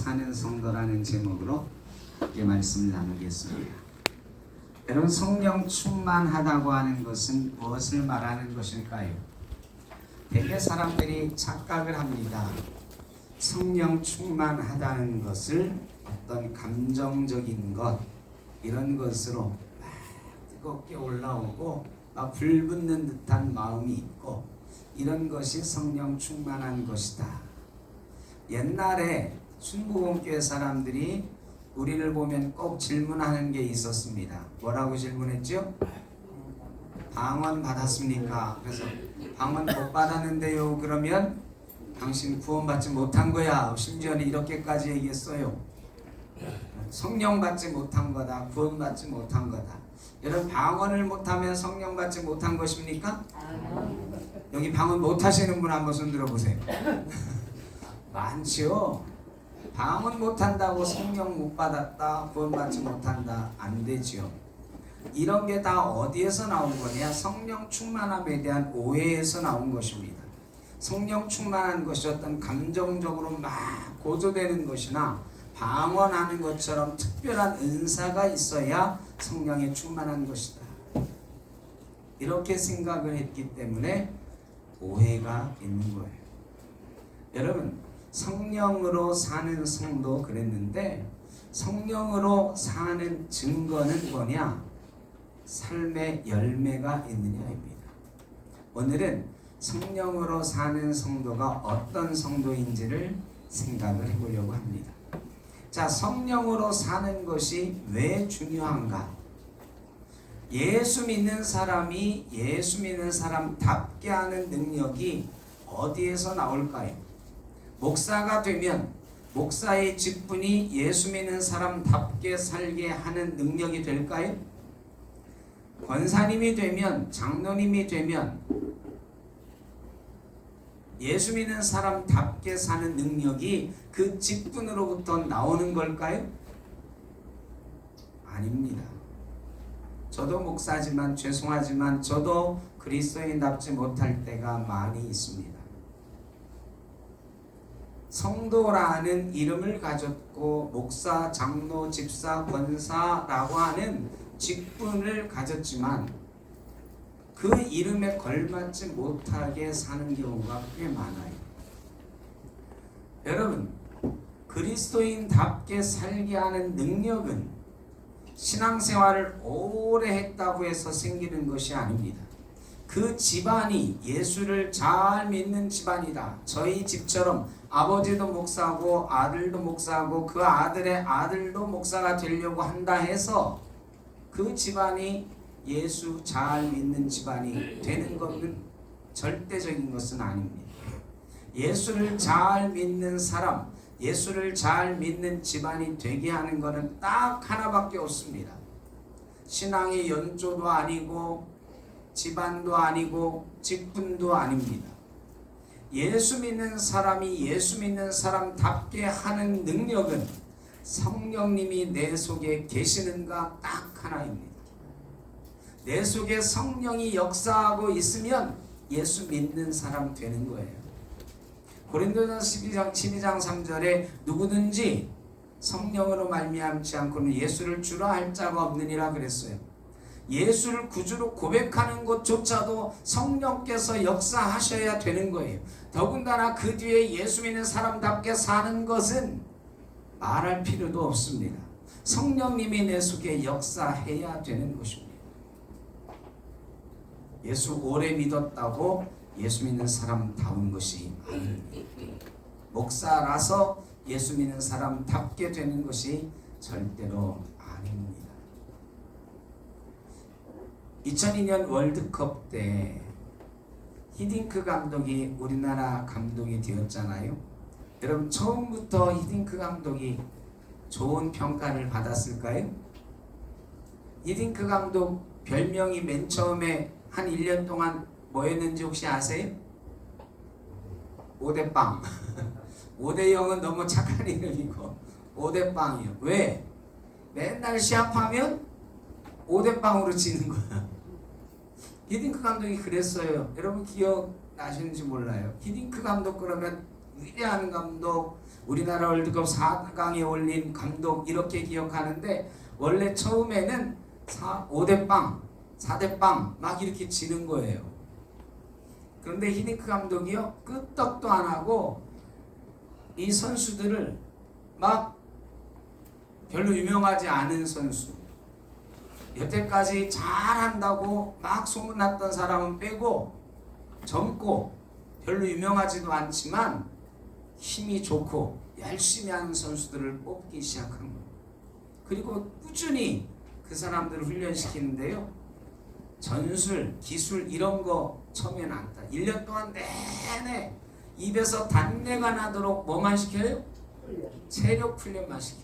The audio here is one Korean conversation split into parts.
사는 성도라는 제목으로 함께 말씀을 나누겠습니다. 여러분, 성령 충만하다고 하는 것은 무엇을 말하는 것일까요? 대개 사람들이 착각을 합니다. 성령 충만하다는 것을 어떤 감정적인 것, 이런 것으로 막 뜨겁게 올라오고 막 불붙는 듯한 마음이 있고, 이런 것이 성령 충만한 것이다. 옛날에 순복음교회 사람들이 우리를 보면 꼭 질문하는 게 있었습니다. 뭐라고 질문했죠? 방언 받았습니까? 그래서 방언 못 받았는데요. 그러면 당신 구원받지 못한 거야. 심지어는 이렇게까지 얘기했어요. 성령 받지 못한 거다. 구원받지 못한 거다. 여러분, 방언을 못하면 성령 받지 못한 것입니까? 여기 방언 못하시는 분 한번 손 들어보세요. 많지요. 방언 못한다고 성령 못 받았다, 구원받지 못한다, 안 되지요. 이런 게 다 어디에서 나온 거냐? 성령 충만함에 대한 오해에서 나온 것입니다. 성령 충만한 것이 어떤 감정적으로 막 고조되는 것이나 방언하는 것처럼 특별한 은사가 있어야 성령에 충만한 것이다. 이렇게 생각을 했기 때문에 오해가 있는 거예요. 여러분, 성령으로 사는 성도 그랬는데, 성령으로 사는 증거는 뭐냐? 삶의 열매가 있느냐입니다. 오늘은 성령으로 사는 성도가 어떤 성도인지를 생각을 해보려고 합니다. 자, 성령으로 사는 것이 왜 중요한가? 예수 믿는 사람이 예수 믿는 사람답게 하는 능력이 어디에서 나올까요? 목사가 되면 목사의 직분이 예수 믿는 사람답게 살게 하는 능력이 될까요? 권사님이 되면, 장로님이 되면 예수 믿는 사람답게 사는 능력이 그 직분으로부터 나오는 걸까요? 아닙니다. 저도 목사지만 죄송하지만 저도 그리스도인답지 못할 때가 많이 있습니다. 성도라는 이름을 가졌고 목사, 장로, 집사, 권사라고 하는 직분을 가졌지만 그 이름에 걸맞지 못하게 사는 경우가 꽤 많아요. 여러분, 그리스도인답게 살게 하는 능력은 신앙생활을 오래 했다고 해서 생기는 것이 아닙니다. 그 집안이 예수를 잘 믿는 집안이다. 저희 집처럼 아버지도 목사고 아들도 목사고 그 아들의 아들도 목사가 되려고 한다 해서 그 집안이 예수 잘 믿는 집안이 되는 것은 절대적인 것은 아닙니다. 예수를 잘 믿는 사람, 예수를 잘 믿는 집안이 되게 하는 것은 딱 하나밖에 없습니다. 신앙의 연조도 아니고 집안도 아니고 직분도 아닙니다. 예수 믿는 사람이 예수 믿는 사람답게 하는 능력은 성령님이 내 속에 계시는가 딱 하나입니다. 내 속에 성령이 역사하고 있으면 예수 믿는 사람 되는 거예요. 고린도전서 12장 3절에 누구든지 성령으로 말미암지 않고는 예수를 주라 할 자가 없느니라 그랬어요. 예수를 구주로 고백하는 것조차도 성령께서 역사하셔야 되는 거예요. 더군다나 그 뒤에 예수 믿는 사람답게 사는 것은 말할 필요도 없습니다. 성령님이 내 속에 역사해야 되는 것입니다. 예수 오래 믿었다고 예수 믿는 사람다운 것이 아닙니다. 목사라서 예수 믿는 사람답게 되는 것이 절대로 아닙니다. 2002년 월드컵 때 히딩크 감독이 우리나라 감독이 되었잖아요. 여러분, 처음부터 히딩크 감독이 좋은 평가를 받았을까요? 히딩크 감독 별명이 맨 처음에 한 1년 동안 뭐였는지 혹시 아세요? 5대빵. 5대0은 너무 착한 이름이고 5대빵이요. 왜? 맨날 시합하면 5대빵으로 지는 거야. 히딩크 감독이 그랬어요. 여러분 기억나시는지 몰라요. 히딩크 감독 그러면 위대한 감독, 우리나라 월드컵 4강에 올린 감독 이렇게 기억하는데 원래 처음에는 5대 빵, 4대 빵 막 이렇게 지는 거예요. 그런데 히딩크 감독이요 끄떡도 안 하고 이 선수들을 막 별로 유명하지 않은 선수, 여태까지 잘한다고 막 소문났던 사람은 빼고 젊고 별로 유명하지도 않지만 힘이 좋고 열심히 하는 선수들을 뽑기 시작한 거예요. 그리고 꾸준히 그 사람들을 훈련시키는데요. 전술, 기술 이런 거 처음에는 안 따. 1년 동안 내내 입에서 단내가 나도록 뭐만 시켜요? 체력 훈련만 시켜요.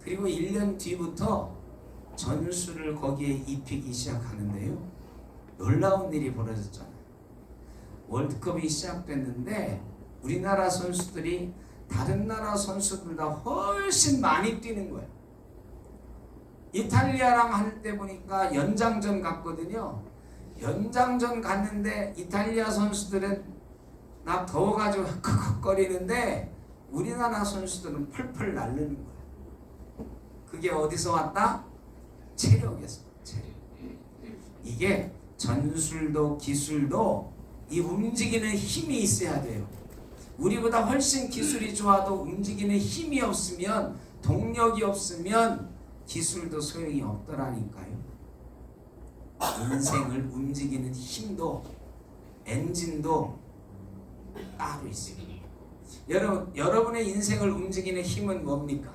그리고 1년 뒤부터 전술을 거기에 입히기 시작하는데요. 놀라운 일이 벌어졌잖아요. 월드컵이 시작됐는데 우리나라 선수들이 다른 나라 선수들보다 훨씬 많이 뛰는 거예요. 이탈리아랑 할 때 보니까 연장전 갔거든요. 연장전 갔는데 이탈리아 선수들은 나 더워가지고 헉헉거리는데 우리나라 선수들은 펄펄 날르는 거예요. 그게 어디서 왔다? 체력에서. 체력. 이게 전술도 기술도 이 움직이는 힘이 있어야 돼요. 우리보다 훨씬 기술이 좋아도 움직이는 힘이 없으면, 동력이 없으면 기술도 소용이 없더라니까요. 인생을 움직이는 힘도 엔진도 따로 있어요. 여러분의 인생을 움직이는 힘은 뭡니까?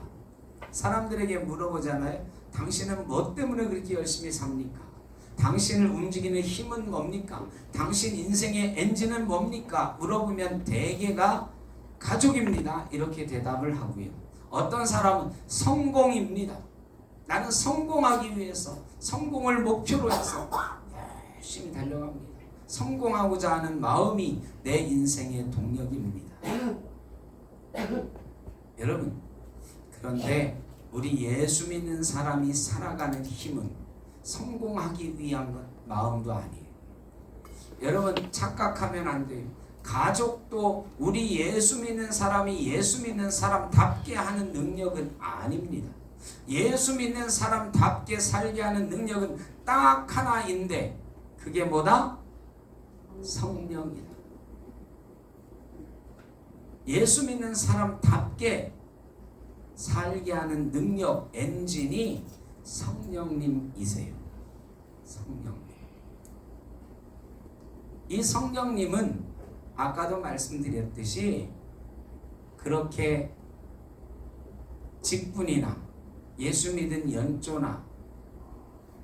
사람들에게 물어보잖아요. 당신은 뭐 때문에 그렇게 열심히 삽니까? 당신을 움직이는 힘은 뭡니까? 당신 인생의 엔진은 뭡니까? 물어보면 대개가 가족입니다. 이렇게 대답을 하고요. 어떤 사람은 성공입니다. 나는 성공하기 위해서 성공을 목표로 해서 열심히 달려갑니다. 성공하고자 하는 마음이 내 인생의 동력입니다. 여러분, 그런데 우리 예수 믿는 사람이 살아가는 힘은 성공하기 위한 것 마음도 아니에요. 여러분 착각하면 안 돼요. 가족도 우리 예수 믿는 사람이 예수 믿는 사람답게 하는 능력은 아닙니다. 예수 믿는 사람답게 살게 하는 능력은 딱 하나인데 그게 뭐다? 성령이다. 예수 믿는 사람답게 살게 하는 능력, 엔진이 성령님이세요. 성령님. 이 성령님은 아까도 말씀드렸듯이 그렇게 직분이나 예수 믿은 연조나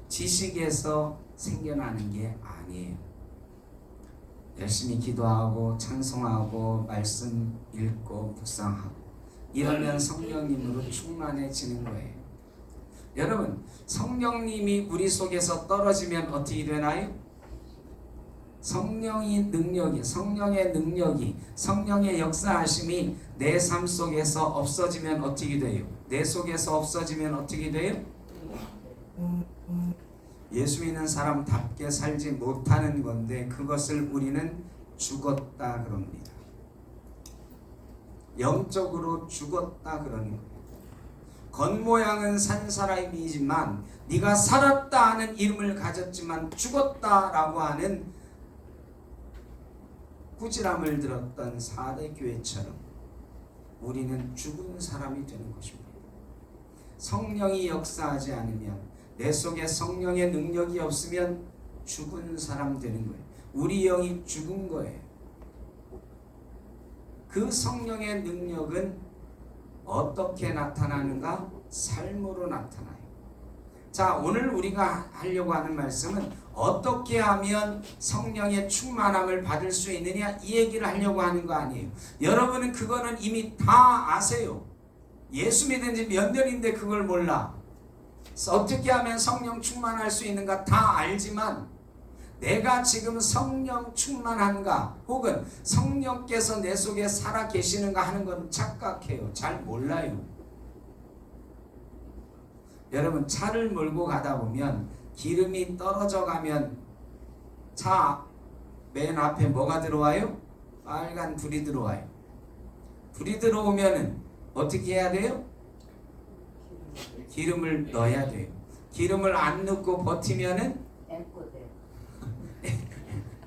지식에서 생겨나는 게 아니에요. 열심히 기도하고 찬송하고 말씀 읽고 묵상하고 이러면 성령님으로 충만해지는 거예요. 여러분, 성령님이 우리 속에서 떨어지면 어떻게 되나요? 성령의 능력이, 성령의 역사하심이 내 삶 속에서 없어지면 어떻게 돼요? 내 속에서 없어지면 어떻게 돼요? 예수 믿는 사람답게 살지 못하는 건데 그것을 우리는 죽었다 그럽니다. 영적으로 죽었다 그러는 거예요. 겉모양은 산 사람이지만 네가 살았다 하는 이름을 가졌지만 죽었다라고 하는 꾸지람을 들었던 사대 교회처럼 우리는 죽은 사람이 되는 것입니다. 성령이 역사하지 않으면, 내 속에 성령의 능력이 없으면 죽은 사람 되는 거예요. 우리 영이 죽은 거예요. 그 성령의 능력은 어떻게 나타나는가? 삶으로 나타나요. 자, 오늘 우리가 하려고 하는 말씀은 어떻게 하면 성령의 충만함을 받을 수 있느냐, 이 얘기를 하려고 하는 거 아니에요. 여러분은 그거는 이미 다 아세요. 예수 믿은 지 몇 년인데 그걸 몰라. 어떻게 하면 성령 충만할 수 있는가 다 알지만 내가 지금 성령 충만한가 혹은 성령께서 내 속에 살아 계시는가 하는 건 착각해요. 잘 몰라요. 여러분, 차를 몰고 가다 보면 기름이 떨어져 가면 차 맨 앞에 뭐가 들어와요? 빨간 불이 들어와요. 불이 들어오면은 어떻게 해야 돼요? 기름을 넣어야 돼요. 기름을 안 넣고 버티면은 앵꼬대.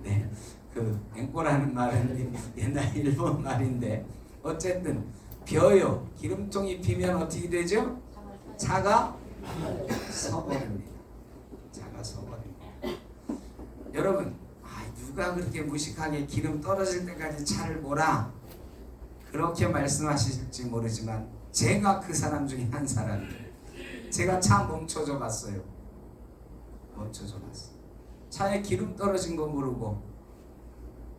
네, 그 앵꼬라는 말은 옛날 일본 말인데 어쨌든 벼요. 기름통이 비면 어떻게 되죠? 차가 서버립니다. 차가 서버립니다. 여러분, 누가 그렇게 무식하게 기름 떨어질 때까지 차를 몰아? 그렇게 말씀하실지 모르지만 제가 그 사람 중에 한 사람이에요. 제가 차 멈춰줘 봤어요. 멈춰줘 봤어요. 차에 기름 떨어진 거 모르고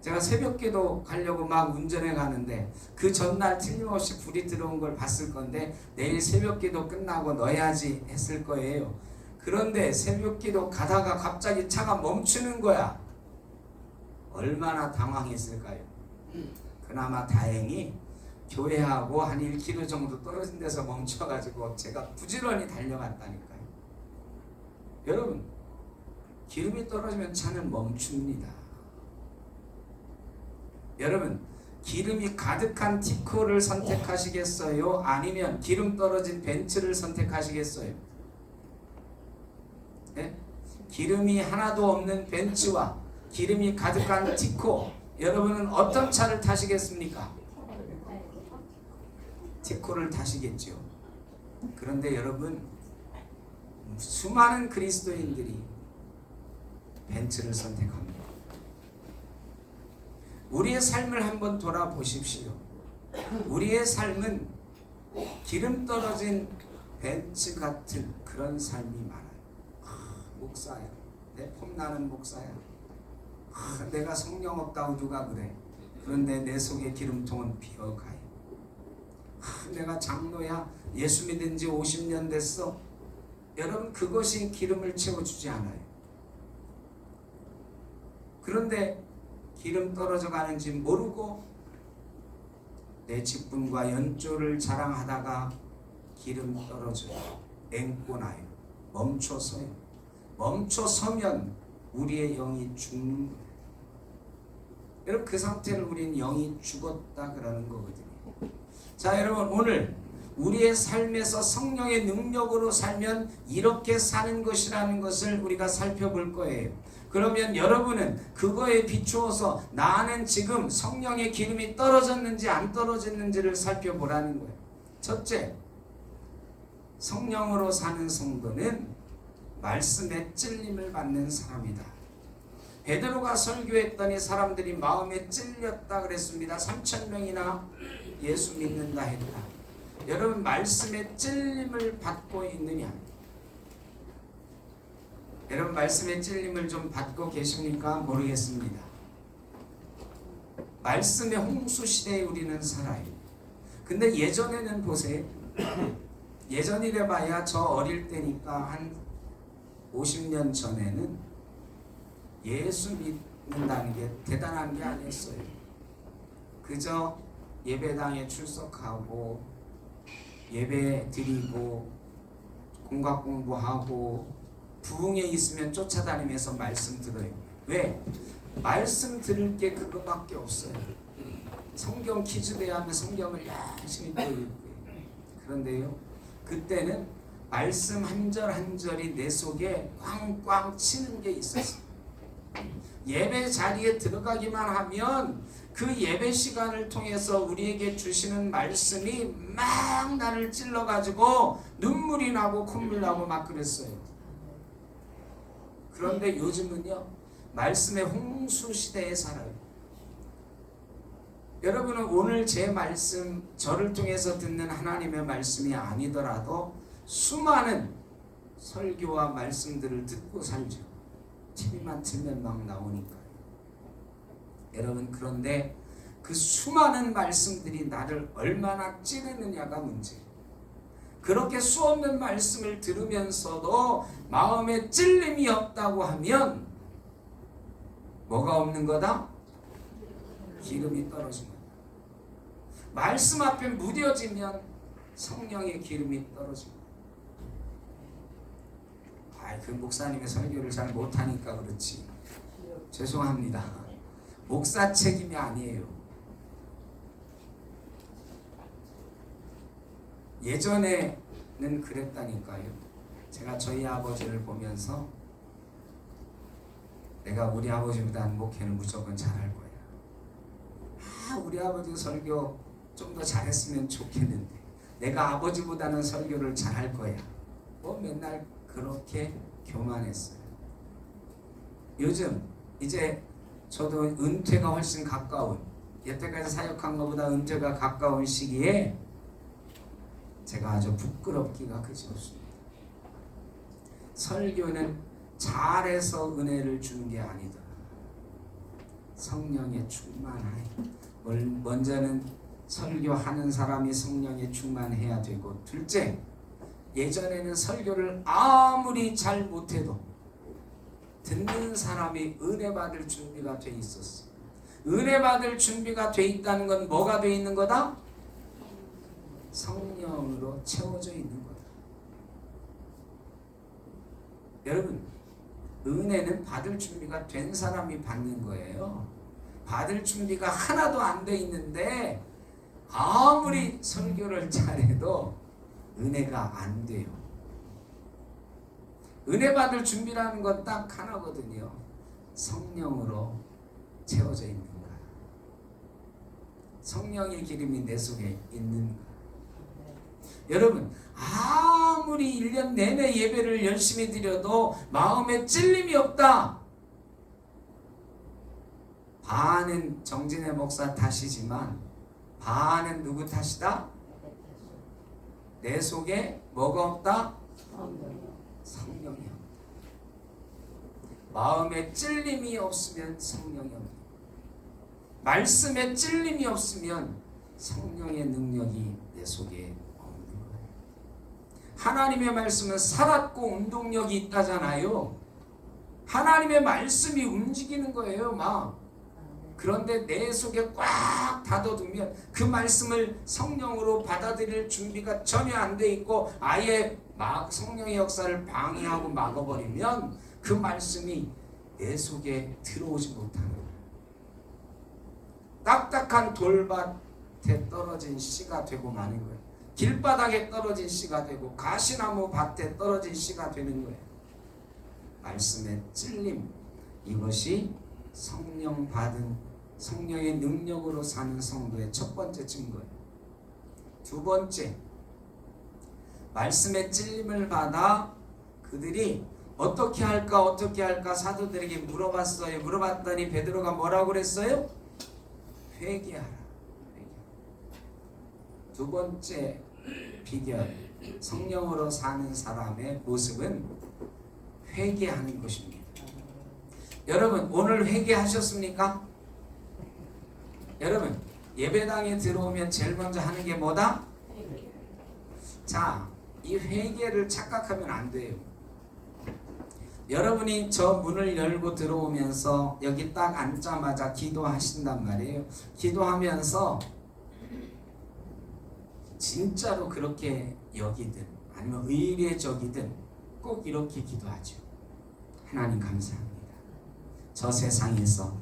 제가 새벽기도 가려고 막 운전해 가는데 그 전날 틀림없이 불이 들어온 걸 봤을 건데 내일 새벽기도 끝나고 넣어야지 했을 거예요. 그런데 새벽기도 가다가 갑자기 차가 멈추는 거야. 얼마나 당황했을까요? 그나마 다행히 교회하고 한 1km 정도 떨어진 데서 멈춰가지고 제가 부지런히 달려갔다니까요. 여러분, 기름이 떨어지면 차는 멈춥니다. 여러분, 기름이 가득한 티코를 선택하시겠어요? 아니면 기름 떨어진 벤츠를 선택하시겠어요? 네? 기름이 하나도 없는 벤츠와 기름이 가득한 티코, 여러분은 어떤 차를 타시겠습니까? 티코를 타시겠죠. 그런데 여러분, 수많은 그리스도인들이 벤츠를 선택합니다. 우리의 삶을 한번 돌아보십시오. 우리의 삶은 기름 떨어진 벤츠 같은 그런 삶이 많아요. 목사야, 내 폼나는 목사야, 내가 성령 없다고 누가 그래. 그런데 내 속에 기름통은 비어가요. 내가 장로야, 예수 믿은 지 50년 됐어. 여러분, 그것이 기름을 채워주지 않아요. 그런데 기름 떨어져 가는지 모르고 내 직분과 연조를 자랑하다가 기름 떨어져요. 앵꼬나요. 멈춰서요. 멈춰서면 우리의 영이 죽는 거예요. 여러분, 그 상태를 우리는 영이 죽었다 그러는 거거든요. 자, 여러분, 오늘 우리의 삶에서 성령의 능력으로 살면 이렇게 사는 것이라는 것을 우리가 살펴볼 거예요. 그러면 여러분은 그거에 비추어서 나는 지금 성령의 기름이 떨어졌는지 안 떨어졌는지를 살펴보라는 거예요. 첫째, 성령으로 사는 성도는 말씀의 찔림을 받는 사람이다. 베드로가 설교했더니 사람들이 마음에 찔렸다 그랬습니다. 3,000명이나 예수 믿는다 했다. 여러분, 말씀의 찔림을 받고 있느냐? 여러분, 말씀의 찔림을 좀 받고 계십니까? 모르겠습니다. 말씀의 홍수 시대에 우리는 살아요. 근데 예전에는 보세요. 예전이래 봐야 저 어릴 때니까 한 50년 전에는 예수 믿는다는 게 대단한 게 아니었어요. 그저 예배당에 출석하고 예배 드리고 공각 공부하고 부흥에 있으면 쫓아다니면서 말씀 들어요. 왜? 말씀 들을 게 그거밖에 없어요. 성경 퀴즈 대하면 성경을 열심히 또 읽고요. 그런데요, 그때는 말씀 한 절 한 절이 내 속에 꽝꽝 치는 게 있었어요. 예배 자리에 들어가기만 하면 그 예배 시간을 통해서 우리에게 주시는 말씀이 막 나를 찔러가지고 눈물이 나고 콧물 나고 막 그랬어요. 그런데 요즘은요, 말씀의 홍수 시대에 살아요. 여러분은 오늘 제 말씀, 저를 통해서 듣는 하나님의 말씀이 아니더라도 수많은 설교와 말씀들을 듣고 살죠. TV만 틀면 막 나오니까요. 여러분, 그런데 그 수많은 말씀들이 나를 얼마나 찌르느냐가 문제예요. 그렇게 수없는 말씀을 들으면서도 마음에 찔림이 없다고 하면 뭐가 없는 거다? 기름이 떨어진 거다. 말씀 앞에 무뎌지면 성령의 기름이 떨어진 거다. 그 목사님의 설교를 잘 못하니까 그렇지. 죄송합니다. 목사 책임이 아니에요. 예전에는 그랬다니까요. 제가 저희 아버지를 보면서 내가 우리 아버지보다는 목회는 무조건 잘할 거야. 우리 아버지 설교 좀 더 잘했으면 좋겠는데 내가 아버지보다는 설교를 잘할 거야. 맨날 그렇게 교만했어요. 요즘 이제 저도 은퇴가 훨씬 가까운, 여태까지 사역한 것보다 은퇴가 가까운 시기에 제가 아주 부끄럽기가 그지없습니다. 설교는 잘해서 은혜를 주는 게 아니더라. 성령에 충만하여. 먼저는 설교하는 사람이 성령에 충만해야 되고, 둘째, 예전에는 설교를 아무리 잘 못해도 듣는 사람이 은혜 받을 준비가 돼 있었어. 은혜 받을 준비가 돼 있다는 건 뭐가 돼 있는 거다? 성령으로 채워져 있는 거다. 여러분, 은혜는 받을 준비가 된 사람이 받는 거예요. 받을 준비가 하나도 안 돼 있는데 아무리 설교를 잘해도 은혜가 안 돼요. 은혜 받을 준비라는 건 딱 하나거든요. 성령으로 채워져 있는 거. 성령의 기름이 내 속에 있는 거. 여러분, 아무리 1년 내내 예배를 열심히 드려도 마음에 찔림이 없다. 반은 정진의 목사 탓이지만 반은 누구 탓이다? 내 속에 뭐가 없다? 성령이 없다. 마음에 찔림이 없으면 성령이 없다. 말씀에 찔림이 없으면 성령의 능력이 내 속에 없는 거예요. 하나님의 말씀은 살았고 운동력이 있다잖아요. 하나님의 말씀이 움직이는 거예요, 막. 그런데 내 속에 꽉 닫아두면 그 말씀을 성령으로 받아들일 준비가 전혀 안 돼 있고 아예 막 성령의 역사를 방해하고 막아버리면 그 말씀이 내 속에 들어오지 못하는 거예요. 딱딱한 돌밭에 떨어진 씨가 되고 마는 거예요. 길바닥에 떨어진 씨가 되고 가시나무 밭에 떨어진 씨가 되는 거예요. 말씀의 찔림, 이것이 성령 받은 성령의 능력으로 사는 성도의 첫 번째 증거예요. 두 번째, 말씀의 찔림을 받아 그들이 어떻게 할까 사도들에게 물어봤어요. 물어봤더니 베드로가 뭐라고 그랬어요? 회개하라. 두 번째 비결, 성령으로 사는 사람의 모습은 회개하는 것입니다. 여러분, 오늘 회개하셨습니까? 여러분, 예배당에 들어오면 제일 먼저 하는 게 뭐다? 자, 이 회개를 착각하면 안 돼요. 여러분이 저 문을 열고 들어오면서 여기 딱 앉자마자 기도하신단 말이에요. 기도하면서 진짜로 그렇게 여기든 아니면 의례적이든 꼭 이렇게 기도하죠. 하나님 감사합니다. 저 세상에서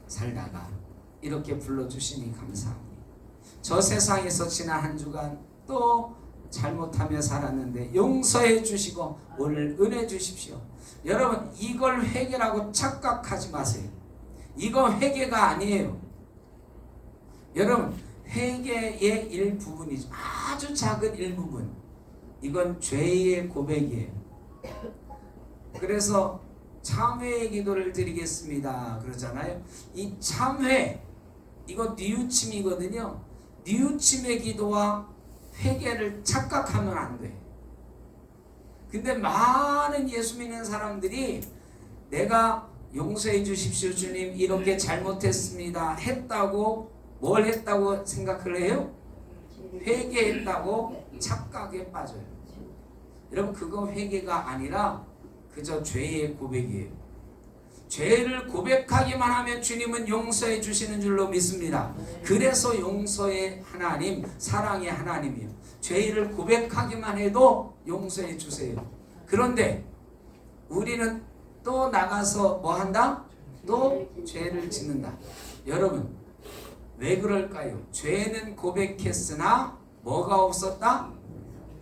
살다가 이렇게 불러주시니 감사합니다. 저 세상에서 지난 한 주간 또 잘못하며 살았는데 용서해 주시고 오늘 은혜 주십시오. 여러분, 이걸 회개라고 착각하지 마세요. 이거 회개가 아니에요. 여러분, 회개의 일부분이죠. 아주 작은 일부분. 이건 죄의 고백이에요. 그래서 참회의 기도를 드리겠습니다 그러잖아요. 이 참회, 이거 뉘우침이거든요. 뉘우침의 기도와 회개를 착각하면 안 돼. 근데 많은 예수 믿는 사람들이 내가 용서해 주십시오 주님, 이렇게 잘못했습니다 했다고, 뭘 했다고 생각을 해요? 회개했다고 착각에 빠져요. 여러분, 그거 회개가 아니라 그저 죄의 고백이에요. 죄를 고백하기만 하면 주님은 용서해 주시는 줄로 믿습니다. 그래서 용서의 하나님, 사랑의 하나님이에요. 죄를 고백하기만 해도 용서해 주세요. 그런데 우리는 또 나가서 뭐 한다? 또 죄를 짓는다. 여러분, 왜 그럴까요? 죄는 고백했으나 뭐가 없었다?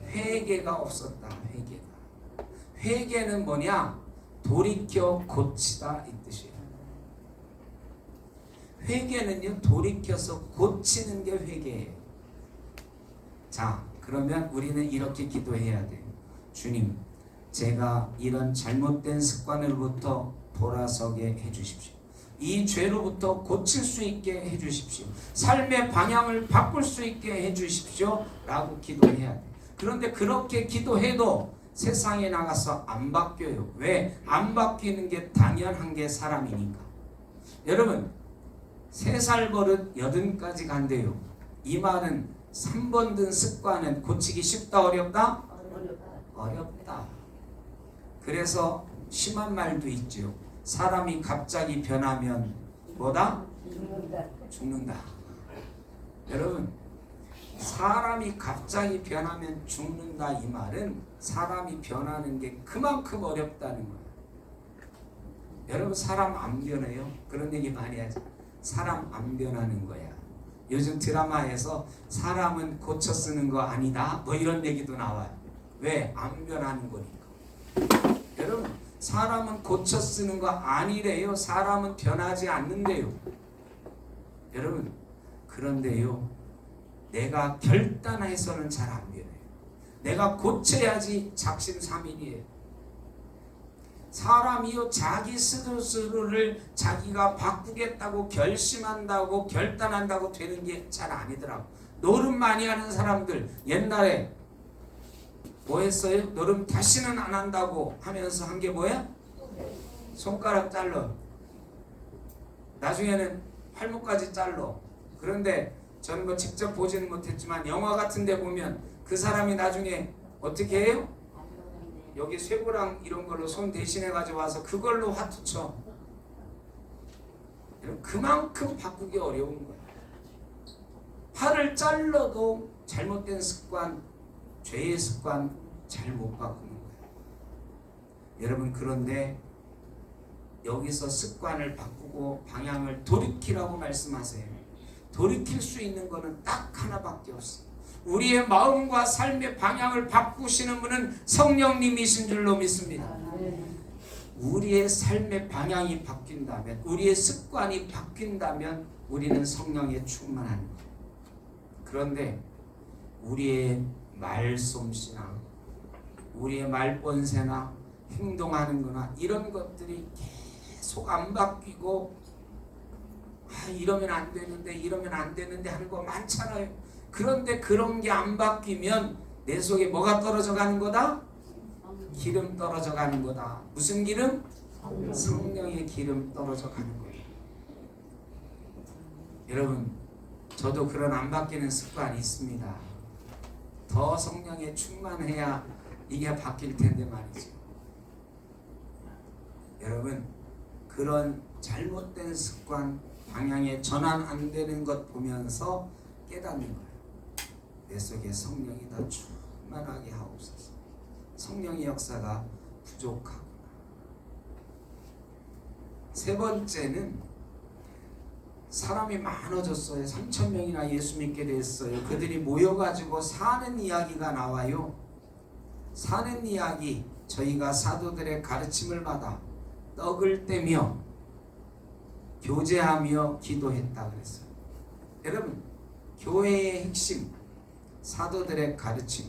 회개가 없었다. 회개가. 회개는 뭐냐? 돌이켜 고치다 이 뜻이에요. 회개는요, 돌이켜서 고치는 게 회개예요. 자, 그러면 우리는 이렇게 기도해야 돼요. 주님, 제가 이런 잘못된 습관으로부터 돌아서게 해주십시오. 이 죄로부터 고칠 수 있게 해주십시오. 삶의 방향을 바꿀 수 있게 해주십시오. 라고 기도해야 돼요. 그런데 그렇게 기도해도 세상에 나가서 안 바뀌어요. 왜? 안 바뀌는 게 당연한 게 사람이니까. 여러분, 3살 버릇 80까지 간대요. 이 말은 3번 든 습관은 고치기 쉽다 어렵다? 어렵다. 그래서 심한 말도 있죠. 사람이 갑자기 변하면 뭐다? 죽는다. 여러분, 사람이 갑자기 변하면 죽는다 이 말은 사람이 변하는 게 그만큼 어렵다는 거예요. 여러분, 사람 안 변해요? 그런 얘기 많이 하죠. 사람 안 변하는 거야. 요즘 드라마에서 사람은 고쳐 쓰는 거 아니다 뭐 이런 얘기도 나와요. 왜? 안 변하는 거니까. 여러분, 사람은 고쳐 쓰는 거 아니래요. 사람은 변하지 않는데요. 여러분, 그런데요, 내가 결단해서는 잘 안 변해요. 내가 고쳐야지 작심삼일이에요. 사람이요, 자기 스스로를 자기가 바꾸겠다고 결심한다고 결단한다고 되는 게 잘 아니더라고. 노름 많이 하는 사람들 옛날에 뭐 했어요? 노름 다시는 안 한다고 하면서 한 게 뭐야? 손가락 잘라. 나중에는 팔목까지 잘라. 그런데 저는 뭐 직접 보지는 못했지만 영화 같은 데 보면 그 사람이 나중에 어떻게 해요? 여기 쇠고랑 이런 걸로 손 대신해 가지고 와서 그걸로 화투 쳐. 그만큼 바꾸기 어려운 거예요. 팔을 잘라도 잘못된 습관, 죄의 습관 잘 못 바꾸는 거예요. 여러분, 그런데 여기서 습관을 바꾸고 방향을 돌이키라고 말씀하세요. 돌이킬 수 있는 거는 딱 하나밖에 없어요. 우리의 마음과 삶의 방향을 바꾸시는 분은 성령님이신 줄로 믿습니다. 우리의 삶의 방향이 바뀐다면, 우리의 습관이 바뀐다면 우리는 성령에 충만한 거예요. 그런데 우리의 말솜씨나 우리의 말본세나 행동하는 거나 이런 것들이 계속 안 바뀌고 이러면 안 되는데 이러면 안 되는데 하는 거 많잖아요. 그런데 그런 게 안 바뀌면 내 속에 뭐가 떨어져 가는 거다? 기름 떨어져 가는 거다. 무슨 기름? 성령의 기름 떨어져 가는 거예요. 여러분, 저도 그런 안 바뀌는 습관이 있습니다. 더 성령에 충만해야 이게 바뀔 텐데 말이죠. 여러분, 그런 잘못된 습관, 방향에 전환 안 되는 것 보면서 깨닫는 거예요. 내 속에 성령이 더 충만하게 하옵소서. 성령의 역사가 부족하구나. 3번째는 사람이 많아졌어요. 3,000명이나 예수 믿게 됐어요. 그들이 모여가지고 사는 이야기가 나와요. 사는 이야기, 저희가 사도들의 가르침을 받아 떡을 떼며 교제하며 기도했다 그랬어요. 여러분, 교회의 핵심, 사도들의 가르침,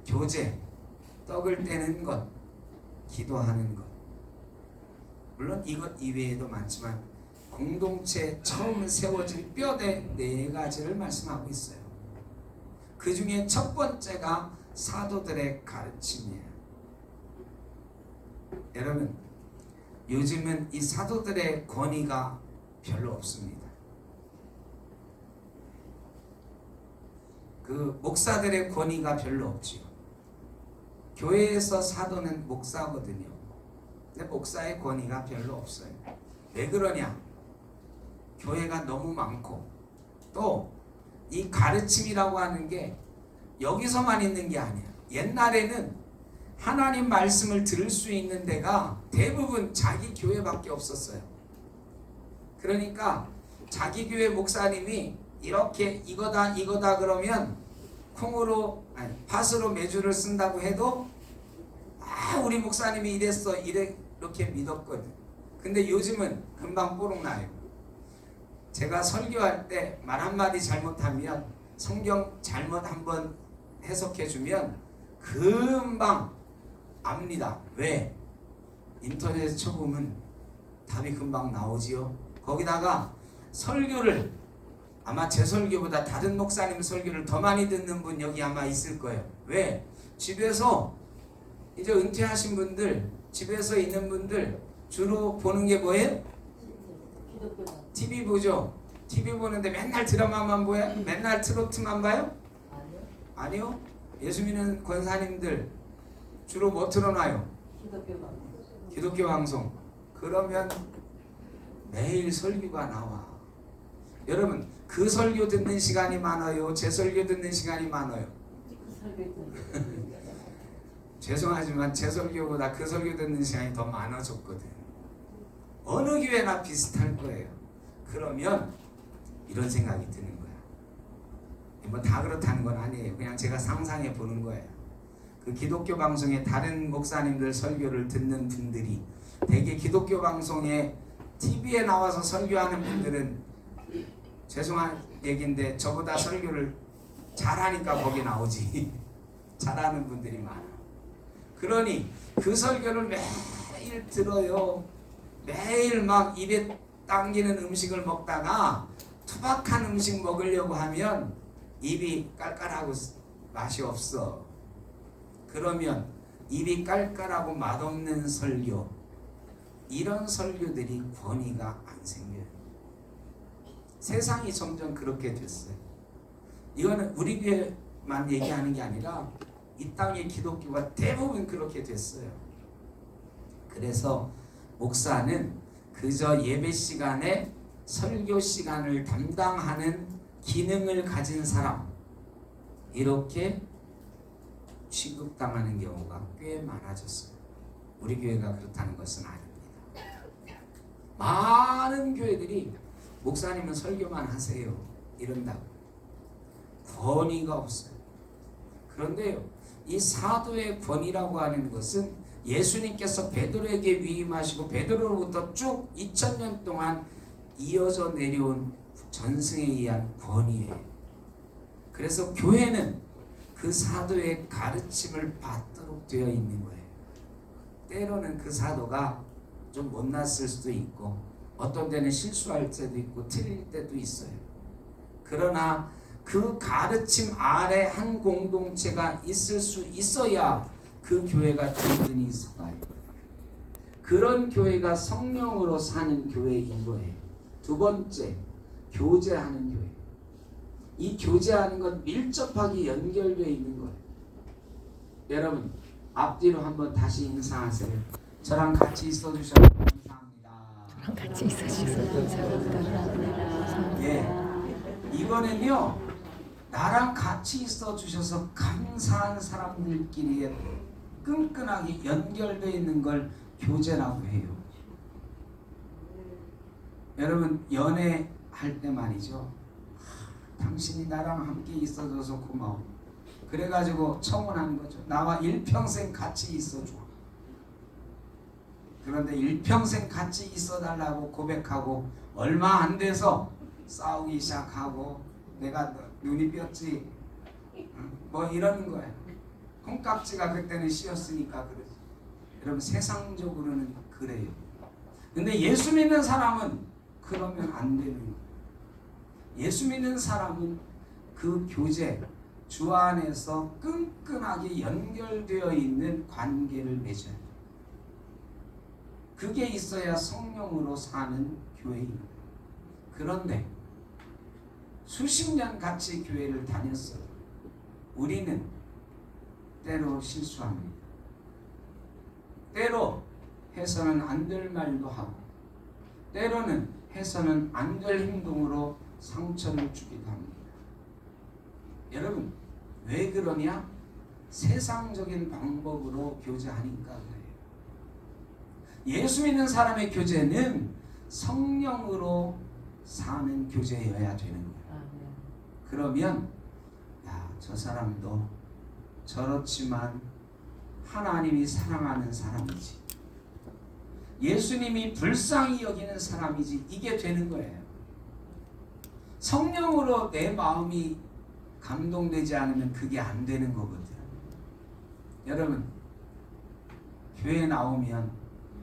교제, 떡을 떼는 것, 기도하는 것. 물론 이것 이외에도 많지만 공동체 처음 세워질 뼈대 4가지를 말씀하고 있어요. 그 중에 첫 번째가 사도들의 가르침이에요. 여러분, 요즘은 이 사도들의 권위가 별로 없습니다. 그 목사들의 권위가 별로 없지요. 교회에서 사도는 목사거든요. 근데 목사의 권위가 별로 없어요. 왜 그러냐? 교회가 너무 많고 또 이 가르침이라고 하는 게 여기서만 있는 게 아니야. 옛날에는 하나님 말씀을 들을 수 있는 데가 대부분 자기 교회밖에 없었어요. 그러니까 자기 교회 목사님이 이렇게 이거다 그러면 콩으로 아니 팥으로 메주를 쓴다고 해도 우리 목사님이 이렇게 믿었거든. 근데 요즘은 금방 뽀록 나요. 제가 설교할 때 말 한마디 잘못하면 성경 잘못 한번 해석해주면 금방 압니다. 왜? 인터넷에 쳐보면 답이 금방 나오지요. 거기다가 설교를 아마 제 설교보다 다른 목사님 설교를 더 많이 듣는 분 여기 아마 있을 거예요. 왜? 집에서 이제 은퇴하신 분들, 집에서 있는 분들 주로 보는 게 뭐예요? TV 보죠. TV 보는데 맨날 드라마만 봐요? 맨날 트로트만 봐요? 아니요. 예수 믿는 권사님들 주로 뭐 틀어놔요? 기독교 방송. 그러면 매일 설교가 나와. 여러분 그 설교 듣는 시간이 많아요? 제 설교 듣는 시간이 많아요? 죄송하지만 제 설교보다 그 설교 듣는 시간이 더 많아졌거든. 어느 교회나 비슷할 거예요. 그러면 이런 생각이 드는 거야. 뭐 다 그렇다는 건 아니에요. 그냥 제가 상상해 보는 거예요. 그 기독교 방송에 다른 목사님들 설교를 듣는 분들이 대개 기독교 방송에 TV에 나와서 설교하는 분들은 죄송한 얘기인데 저보다 설교를 잘하니까 거기 나오지. 잘하는 분들이 많아. 그러니 그 설교를 매일 들어요. 매일 막 입에 당기는 음식을 먹다가 투박한 음식 먹으려고 하면 입이 깔깔하고 맛이 없어. 그러면 입이 깔깔하고 맛없는 설교, 이런 설교들이 권위가 안 생겨요. 세상이 점점 그렇게 됐어요. 이거는 우리 교회만 얘기하는 게 아니라 이 땅의 기독교가 대부분 그렇게 됐어요. 그래서 목사는 그저 예배 시간에 설교 시간을 담당하는 기능을 가진 사람, 이렇게 취급당하는 경우가 꽤 많아졌어요. 우리 교회가 그렇다는 것은 아닙니다. 많은 교회들이 목사님은 설교만 하세요 이런다고. 권위가 없어요. 그런데요, 이 사도의 권위라고 하는 것은 예수님께서 베드로에게 위임하시고 베드로로부터 쭉 2000년 동안 이어져 내려온 전승에 의한 권위예요. 그래서 교회는 그 사도의 가르침을 받도록 되어 있는 거예요. 때로는 그 사도가 좀 못났을 수도 있고 어떤 데는 실수할 때도 있고 틀릴 때도 있어요. 그러나 그 가르침 아래 한 공동체가 있을 수 있어야 그 교회가 든든히 서가요. 그런 교회가 성령으로 사는 교회인 거예요. 두 번째, 교제하는 교회. 이 교제하는 건 밀접하게 연결되어 있는 거예요. 여러분 앞뒤로 한번 다시 인사하세요. 저랑 같이 있어 주셔서 감사합니다. 저랑 같이 있어 주셔서 감사합니다. 예, 이거는요 나랑 같이 있어 주셔서 감사한 사람들끼리 끈끈하게 연결되어 있는 걸 교제라고 해요. 여러분 연애할 때 말이죠. 당신이 나랑 함께 있어줘서 고마워. 그래가지고 청혼한 거죠. 나와 일평생 같이 있어줘. 그런데 일평생 같이 있어달라고 고백하고 얼마 안 돼서 싸우기 시작하고 내가 눈이 뼈지 뭐 이러는 거예요. 콩깍지가 그때는 씌었으니까 그러지. 여러분 세상적으로는 그래요. 근데 예수 믿는 사람은 그러면 안 되는 거예요. 예수 믿는 사람은 그 교제, 주 안에서 끈끈하게 연결되어 있는 관계를 맺어요. 그게 있어야 성령으로 사는 교회입니다. 그런데 수십 년 같이 교회를 다녔어요. 우리는 때로 실수합니다. 때로 해서는 안 될 말도 하고 때로는 해서는 안 될 행동으로 상처를 주기도 합니다. 여러분 왜 그러냐? 세상적인 방법으로 교제하니까 그래요. 예수 믿는 사람의 교제는 성령으로 사는 교제여야 되는 거예요. 그러면 야, 저 사람도 저렇지만 하나님이 사랑하는 사람이지, 예수님이 불쌍히 여기는 사람이지, 이게 되는 거예요. 성령으로 내 마음이 감동되지 않으면 그게 안 되는 거거든. 여러분, 교회 나오면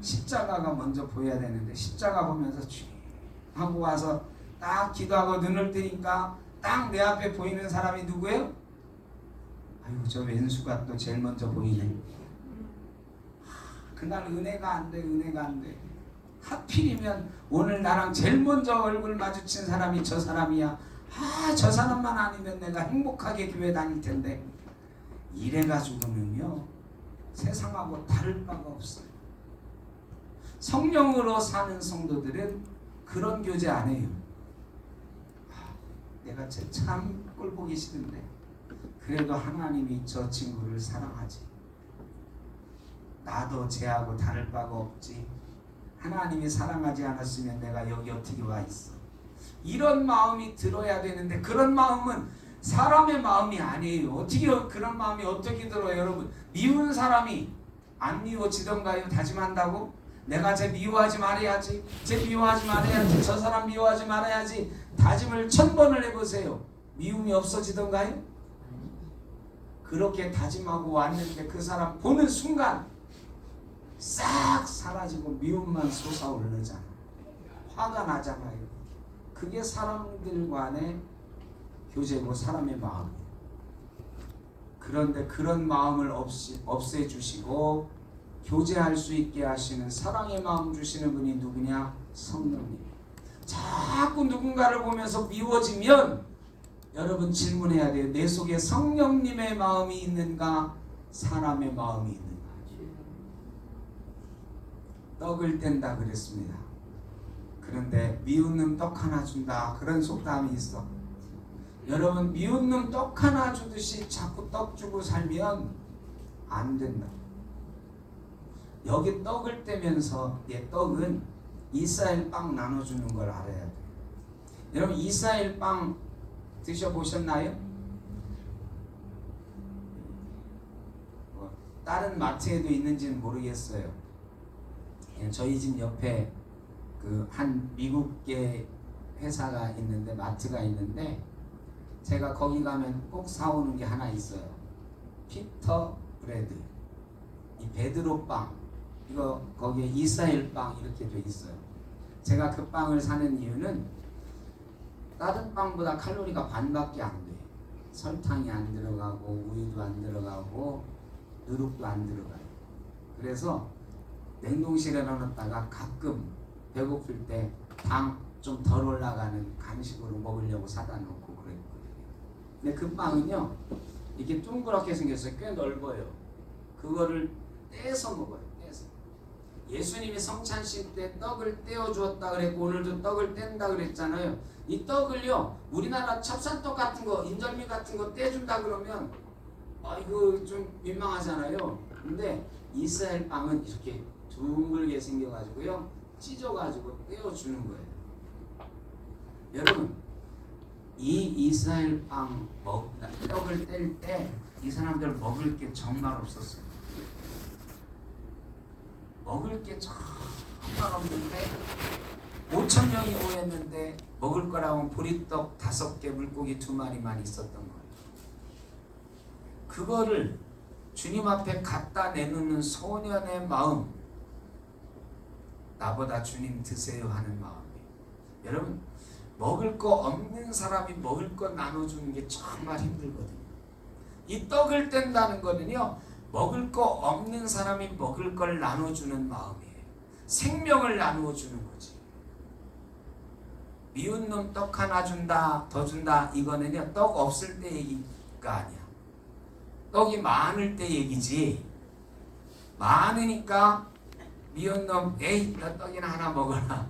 십자가가 먼저 보여야 되는데 십자가 보면서 쥐 하고 와서 딱 기도하고 눈을 뜨니까 딱 내 앞에 보이는 사람이 누구예요? 아이고, 저 왼수가 또 제일 먼저 보이네. 그날 은혜가 안 돼, 은혜가 안 돼. 하필이면 오늘 나랑 제일 먼저 얼굴 마주친 사람이 저 사람이야. 저 사람만 아니면 내가 행복하게 교회 다닐 텐데. 이래가지고는요, 세상하고 다를 바가 없어요. 성령으로 사는 성도들은 그런 교제 안 해요. 내가 참 꼴보기 싫은데 그래도 하나님이 저 친구를 사랑하지. 나도 쟤하고 다를 바가 없지. 하나님이 사랑하지 않았으면 내가 여기 어떻게 와 있어. 이런 마음이 들어야 되는데 그런 마음은 사람의 마음이 아니에요. 어떻게 그런 마음이 어떻게 들어요, 여러분? 미운 사람이 안 미워지던가요? 다짐한다고? 내가 쟤 미워하지 말아야지, 쟤 미워하지 말아야지, 저 사람 미워하지 말아야지. 다짐을 1000번을 해보세요. 미움이 없어지던가요? 그렇게 다짐하고 왔는데 그 사람 보는 순간 싹 사라지고 미움만 솟아오르잖아. 화가 나잖아요. 그게 사람들 간의 교제고 사람의 마음. 그런데 그런 마음을 없애주시고 교제할 수 있게 하시는 사랑의 마음 주시는 분이 누구냐? 성령님. 자꾸 누군가를 보면서 미워지면 여러분 질문해야 돼요. 내 속에 성령님의 마음이 있는가? 사람의 마음이 있는가? 떡을 뗀다 그랬습니다. 그런데 미운 놈 떡 하나 준다, 그런 속담이 있어. 여러분, 미운 놈 떡 하나 주듯이 자꾸 떡 주고 살면 안 된다. 여기 떡을 떼면서 떡은 이스라엘 빵 나눠주는 걸 알아야 돼요. 여러분, 이스라엘 빵 드셔보셨나요? 다른 마트에도 있는지는 모르겠어요. 저희 집 옆에 그 한 미국계 회사가 있는데, 마트가 있는데 제가 거기 가면 꼭 사오는 게 하나 있어요. 피터 브레드, 이 베드로 빵, 이거 거기에 이스라엘 빵 이렇게 돼 있어요. 제가 그 빵을 사는 이유는 다른 빵보다 칼로리가 반밖에 안 돼. 설탕이 안 들어가고 우유도 안 들어가고 누룩도 안 들어가요. 그래서 냉동실에 넣어놨다가 가끔 배고플 때 당 좀 덜 올라가는 간식으로 먹으려고 사다 놓고 그랬거든요. 근데 그 빵은요, 이게 둥그렇게 생겼어요. 꽤 넓어요. 그거를 떼서 먹어요. 떼서. 예수님이 성찬식 때 떡을 떼어 주었다 그랬고 오늘도 떡을 뗀다 그랬잖아요. 이 떡을요, 우리나라 찹쌀떡 같은 거, 인절미 같은 거 떼준다 그러면 이거 좀 민망하잖아요. 근데 이스라엘 빵은 이렇게 둥글게 생겨가지고요, 찢어가지고 떼어주는 거예요. 여러분, 이 이스라엘 빵 떡을 뗄 때 이 사람들 먹을 게 정말 없었어요. 먹을 게 정말 없는데 5,000명이 모였는데 먹을 거라고 보리떡 5개, 물고기 2마리만 있었던 거예요. 그거를 주님 앞에 갖다 내놓는 소년의 마음, 나보다 주님 드세요 하는 마음이에요. 여러분, 먹을 거 없는 사람이 먹을 거 나눠주는 게 정말 힘들거든요. 이 떡을 뗀다는 거는요, 먹을 거 없는 사람이 먹을 걸 나눠주는 마음이에요. 생명을 나누어주는 거지. 미운 놈 떡 하나 준다, 더 준다, 이거는요, 떡 없을 때 얘기가 아니야. 떡이 많을 때 얘기지. 많으니까 미운 놈, 에이, 너 떡이나 하나 먹어라,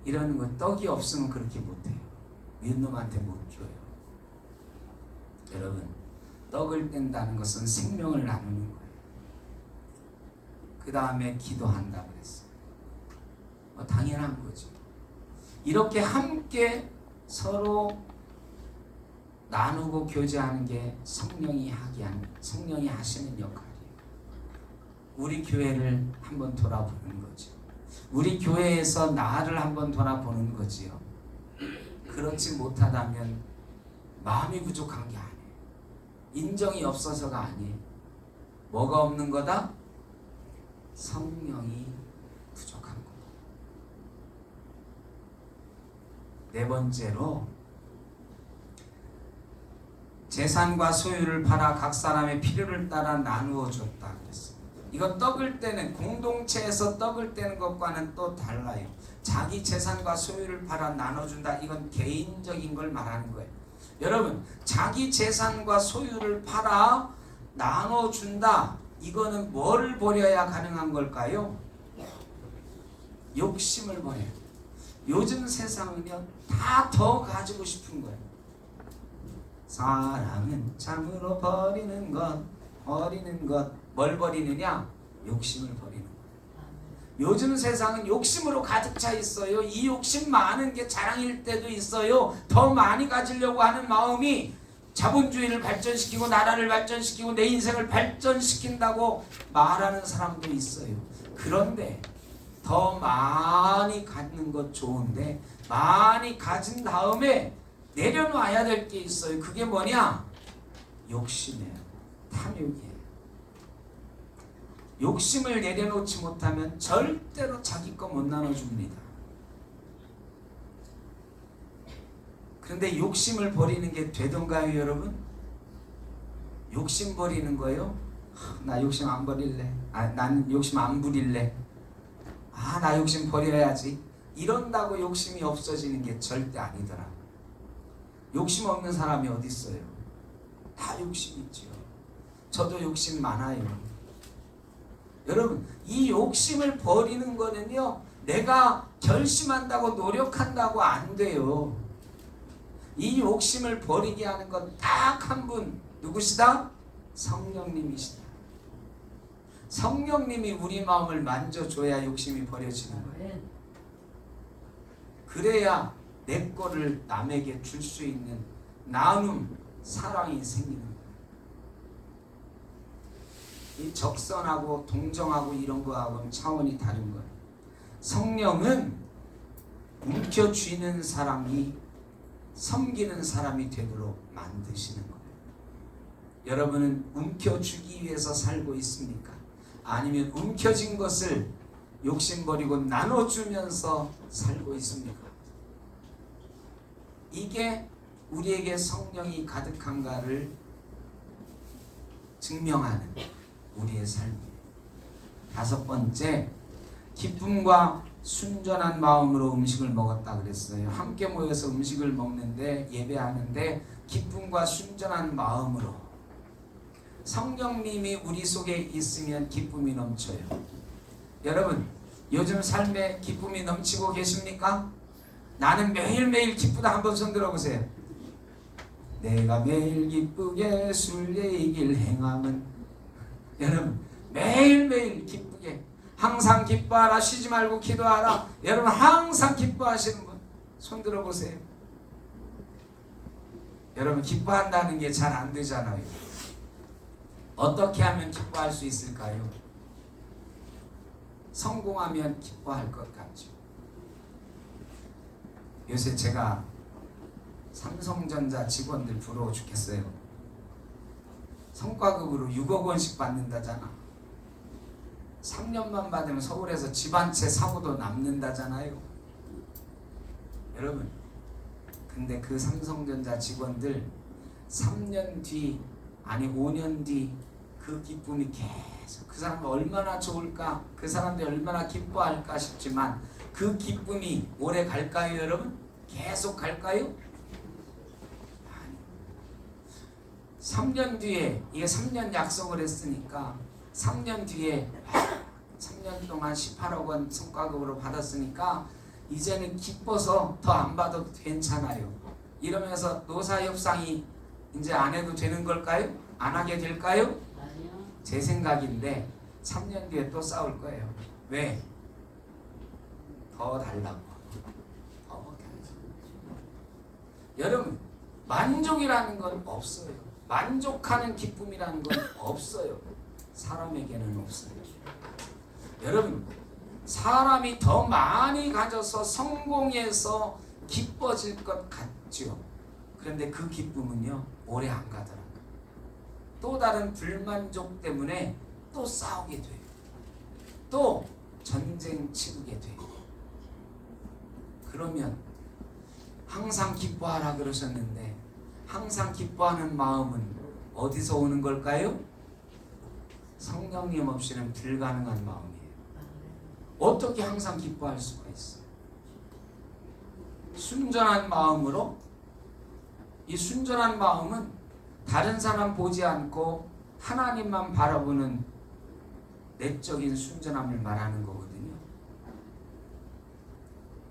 이러는 건, 떡이 없으면 그렇게 못해요. 미운 놈한테 못 줘요. 여러분, 떡을 뗀다는 것은 생명을 나누는 거예요. 그 다음에 기도한다 그랬어요. 당연한 거죠. 이렇게 함께 서로 나누고 교제하는 게 성령이 하시는 역할이에요. 우리 교회를 한번 돌아보는 거죠. 우리 교회에서 나를 한번 돌아보는 거지요. 그렇지 못하다면 마음이 부족한 게 아니에요. 인정이 없어서가 아니에요. 뭐가 없는 거다? 성령이 부족한 거다. 네 번째로 재산과 소유를 팔아 각 사람의 필요를 따라 나누어 줬다 그랬습니다. 이건 떡을 떼는, 공동체에서 떡을 떼는 것과는 또 달라요. 자기 재산과 소유를 팔아 나눠준다. 이건 개인적인 걸 말하는 거예요. 여러분, 자기 재산과 소유를 팔아 나눠준다. 이거는 뭘 버려야 가능한 걸까요? 욕심을 버려요. 요즘 세상은요, 다 더 가지고 싶은 거예요. 사랑은 참으로 버리는 것. 뭘 버리느냐? 욕심을 버리는 거예요. 요즘 세상은 욕심으로 가득 차 있어요. 이 욕심 많은 게 자랑일 때도 있어요. 더 많이 가지려고 하는 마음이 자본주의를 발전시키고 나라를 발전시키고 내 인생을 발전시킨다고 말하는 사람도 있어요. 그런데 더 많이 갖는 것 좋은데 많이 가진 다음에 내려놔야 될 게 있어요. 그게 뭐냐? 욕심이에요. 탐욕이에요. 욕심을 내려놓지 못하면 절대로 자기 거 못 나눠줍니다. 그런데 욕심을 버리는 게 되던가요, 여러분? 욕심 버리는 거요? 나 욕심 안 버릴래. 난 욕심 안 부릴래. 나 욕심 버려야지. 이런다고 욕심이 없어지는 게 절대 아니더라고요. 욕심 없는 사람이 어디 있어요? 다 욕심 있죠. 저도 욕심 많아요. 여러분, 이 욕심을 버리는 거는요, 내가 결심한다고 노력한다고 안 돼요. 이 욕심을 버리게 하는 건 딱 한 분, 누구시다? 성령님이시다. 성령님이 우리 마음을 만져줘야 욕심이 버려지는 거예요. 그래야 내 거를 남에게 줄 수 있는 나눔, 사랑이 생기는 거예요. 이 적선하고 동정하고 이런 거하고는 차원이 다른 거예요. 성령은 움켜쥐는 사람이 섬기는 사람이 되도록 만드시는 거예요. 여러분은 움켜쥐기 위해서 살고 있습니까? 아니면 움켜진 것을 욕심 버리고 나눠주면서 살고 있습니까? 이게 우리에게 성령이 가득한가를 증명하는 우리의 삶이에요. 다섯 번째, 기쁨과 순전한 마음으로 음식을 먹었다 그랬어요. 함께 모여서 음식을 먹는데, 예배하는데 기쁨과 순전한 마음으로. 성령님이 우리 속에 있으면 기쁨이 넘쳐요. 여러분, 요즘 삶에 기쁨이 넘치고 계십니까? 나는 매일매일 기쁘다. 한번 손 들어보세요. 내가 매일 기쁘게 술래의 길 행함은. 여러분, 매일매일 기쁘게, 항상 기뻐하라, 쉬지 말고 기도하라. 여러분, 항상 기뻐하시는 분 손 들어보세요. 여러분, 기뻐한다는 게 잘 안 되잖아요. 어떻게 하면 기뻐할 수 있을까요? 성공하면 기뻐할 것 같죠. 요새 제가 삼성전자 직원들 부러워 죽겠어요. 성과급으로 6억 원씩 받는다잖아. 3년만 받으면 서울에서 집 한 채 사고도 남는다잖아요. 여러분, 근데 그 삼성전자 직원들 3년 뒤, 아니 5년 뒤 그 기쁨이 계속, 그 사람이 얼마나 좋을까, 그 사람들이 얼마나 기뻐할까 싶지만 그 기쁨이 오래 갈까요, 여러분? 계속 갈까요? 아니. 3년 뒤에, 이게 3년 약속을 했으니까 3년 뒤에 3년 동안 18억 원 성과급으로 받았으니까 이제는 기뻐서 더 안 받아도 괜찮아요. 이러면서 노사협상이 이제 안 해도 되는 걸까요? 안 하게 될까요? 아니요. 제 생각인데 3년 뒤에 또 싸울 거예요. 왜? 더 달라고. 더 먹여야지. 여러분, 만족이라는 건 없어요. 만족하는 기쁨이라는 건 없어요. 사람에게는 없어요. 여러분, 사람이 더 많이 가져서 성공해서 기뻐질 것 같죠. 그런데 그 기쁨은요, 오래 안 가더라고요. 또 다른 불만족 때문에 또 싸우게 돼요. 또 전쟁 치르게 돼요. 그러면 항상 기뻐하라 그러셨는데 항상 기뻐하는 마음은 어디서 오는 걸까요? 성령님 없이는 불가능한 마음이에요. 어떻게 항상 기뻐할 수가 있어요? 순전한 마음으로, 이 순전한 마음은 다른 사람 보지 않고 하나님만 바라보는 내적인 순전함을 말하는 거거든요.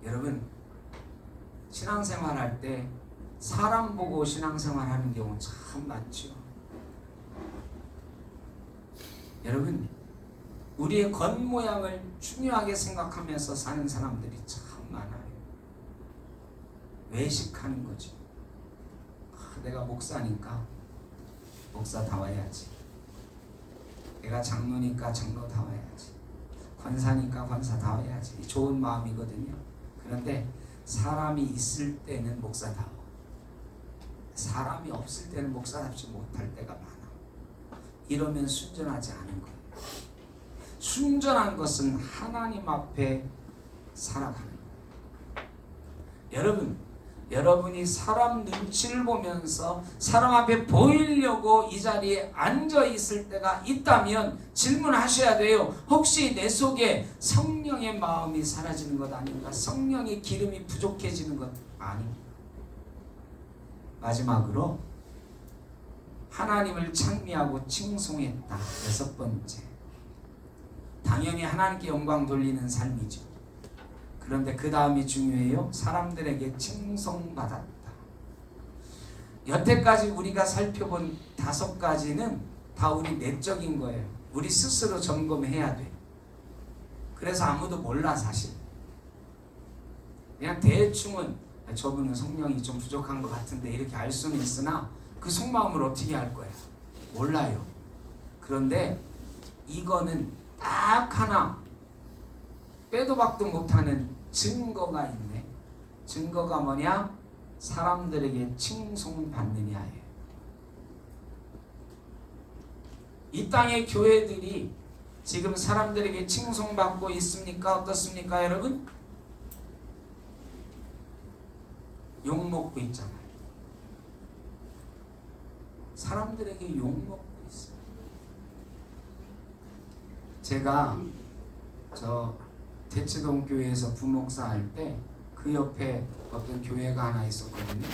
여러분, 신앙생활 할 때 사람 보고 신앙생활 하는 경우 참 많죠. 여러분, 우리의 겉모양을 중요하게 생각하면서 사는 사람들이 참 많아요. 외식하는 거죠. 내가 목사니까 목사다워야지. 내가 장로니까 장로다워야지. 권사니까 권사다워야지. 좋은 마음이거든요. 그런데 사람이 있을 때는 목사다워. 사람이 없을 때는 목사답지 못할 때가 많아. 이러면 순전하지 않은 거예요. 순전한 것은 하나님 앞에 살아가는 거예요. 여러분이 사람 눈치를 보면서 사람 앞에 보이려고 이 자리에 앉아 있을 때가 있다면 질문하셔야 돼요. 혹시 내 속에 성령의 마음이 사라지는 것 아닌가? 성령의 기름이 부족해지는 것 아닌가? 마지막으로 하나님을 찬미하고 칭송했다. 6번째, 당연히 하나님께 영광 돌리는 삶이죠. 그런데 그 다음이 중요해요. 사람들에게 칭송받았다. 여태까지 우리가 살펴본 5가지는 다 우리 내적인 거예요. 우리 스스로 점검해야 돼. 그래서 아무도 몰라 사실. 그냥 대충은 저분은 성령이 좀 부족한 것 같은데 이렇게 알 수는 있으나 그 속마음을 어떻게 알 거야? 몰라요. 그런데 이거는 딱 하나 빼도 박도 못하는 증거가 있네. 증거가 뭐냐? 사람들에게 칭송받느냐예요. 이 땅의 교회들이 지금 사람들에게 칭송받고 있습니까? 어떻습니까, 여러분? 욕먹고 있잖아요. 사람들에게 욕먹고 있어요. 제가 대치동 교회에서 부목사 할 때 그 옆에 어떤 교회가 하나 있었거든요.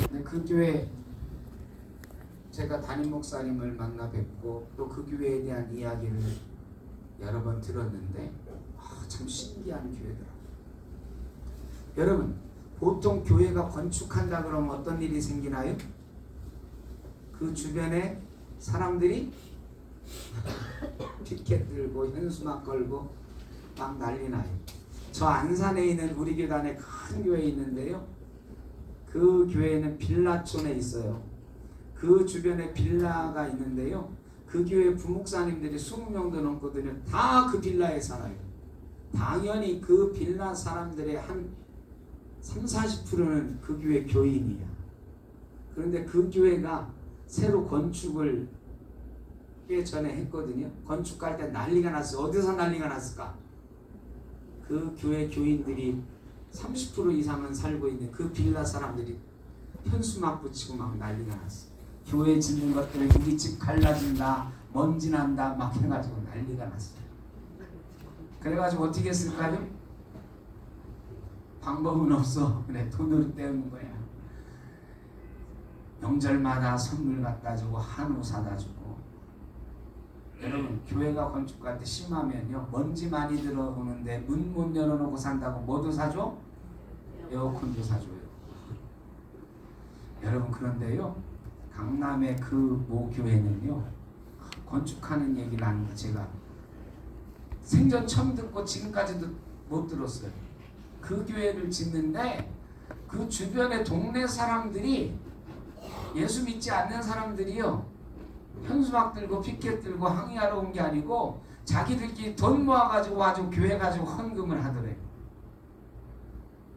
근데 그 교회 제가 담임 목사님을 만나 뵙고 또 그 교회에 대한 이야기를 여러 번 들었는데 참 신기한 교회더라고요. 여러분, 보통 교회가 건축한다 그러면 어떤 일이 생기나요? 그 주변에 사람들이 피켓 들고 현수막 걸고 막 난리 나요. 저 안산에 있는 우리 교단에 큰 교회 있는데요. 그 교회는 빌라촌에 있어요. 그 주변에 빌라가 있는데요. 그 교회 부목사님들이 20명도 넘거든요. 다 그 빌라에 살아요. 당연히 그 빌라 사람들의 한 30-40%는 그 교회 교인이야. 그런데 그 교회가 새로 건축을 꽤 전에 했거든요. 건축할 때 난리가 났어요. 어디서 난리가 났을까? 그 교회 교인들이 30% 이상은 살고 있는 그 빌라 사람들이 현수막 붙이고 막 난리가 났어요. 교회 짓는 것들을 우리 집 갈라진다, 먼지 난다 막 해가지고 난리가 났어요. 그래가지고 어떻게 했을까요? 방법은 없어. 그래, 돈으로 때우는 거야. 명절마다 선물 갖다 주고 한우 사다 주고. 여러분, 교회가 건축할 때 심하면요, 먼지 많이 들어오는데 문 못 열어놓고 산다고 뭐도 사줘? 에어컨도 사줘요. 여러분, 그런데요, 강남의 그 모 교회는요, 건축하는 얘기를 하는 거 제가 생전 처음 듣고 지금까지도 못 들었어요. 그 교회를 짓는데 그 주변의 동네 사람들이 예수 믿지 않는 사람들이요, 현수막 들고 피켓 들고 항의하러 온 게 아니고 자기들끼리 돈 모아가지고 아주 교회 가지고 헌금을 하더래요.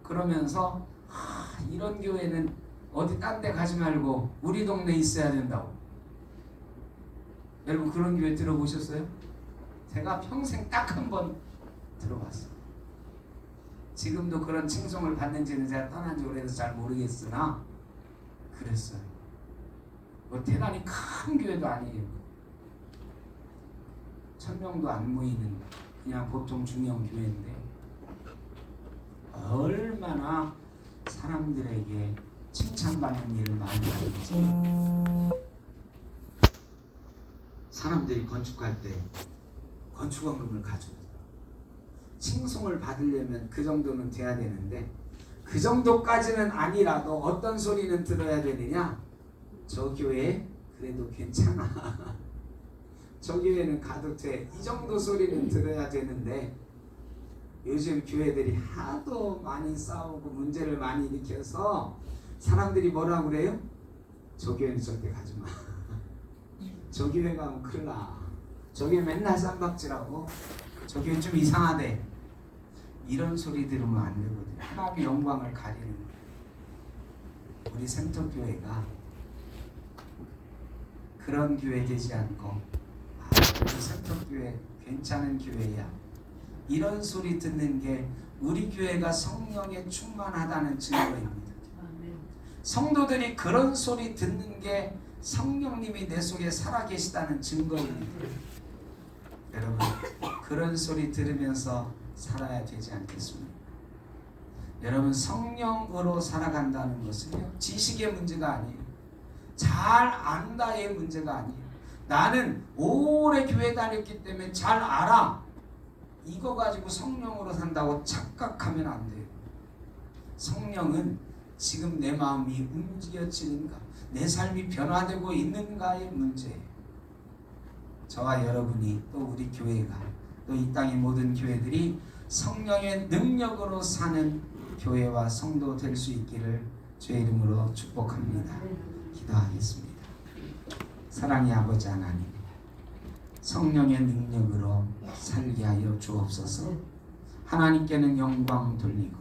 그러면서 이런 교회는 어디 딴 데 가지 말고 우리 동네에 있어야 된다고. 여러분 그런 교회 들어보셨어요? 제가 평생 딱 한 번 들어봤어요. 지금도 그런 칭송을 받는지는 제가 떠난 지 오래돼서 잘 모르겠으나 그랬어요. 뭐 대단히 큰 교회도 아니에요. 1000명도 안 모이는 그냥 보통 중형 교회인데 얼마나 사람들에게 칭찬받는 일을 많이 하는지. 사람들이 건축할 때 건축원금을 가져오더라. 칭송을 받으려면 그 정도는 돼야 되는데 그 정도까지는 아니라도 어떤 소리는 들어야 되느냐? 저 교회 그래도 괜찮아. 저 교회는 가도 돼. 이 정도 소리는 들어야 되는데 요즘 교회들이 하도 많이 싸우고 문제를 많이 일으켜서 사람들이 뭐라고 그래요? 저 교회는 절대 가지 마. 저 교회 가면 큰일 나. 저 교회 맨날 쌈박질하고 저 교회 좀 이상하대. 이런 소리 들으면 안 되거든요. 하나님의 영광을 가리는 거예요. 우리 센터교회가 그런 교회 되지 않고 우리 센터교회 괜찮은 교회야. 이런 소리 듣는 게 우리 교회가 성령에 충만하다는 증거입니다. 성도들이 그런 소리 듣는 게 성령님이 내 속에 살아계시다는 증거입니다. 여러분 그런 소리 들으면서 살아야 되지 않겠습니까? 여러분 성령으로 살아간다는 것은요 지식의 문제가 아니에요. 잘 안다의 문제가 아니에요. 나는 오래 교회 다녔기 때문에 잘 알아. 이거 가지고 성령으로 산다고 착각하면 안 돼요. 성령은 지금 내 마음이 움직여지는가, 내 삶이 변화되고 있는가의 문제예요. 저와 여러분이 또 우리 교회가 또 이 땅의 모든 교회들이 성령의 능력으로 사는 교회와 성도 될 수 있기를 주의 이름으로 축복합니다. 기도하겠습니다. 사랑의 아버지 하나님, 성령의 능력으로 살게 하여 주옵소서. 하나님께는 영광 돌리고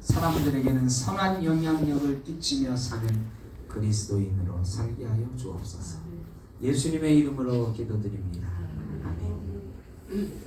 사람들에게는 선한 영향력을 끼치며 사는 그리스도인으로 살게 하여 주옵소서. 예수님의 이름으로 기도드립니다. 아멘.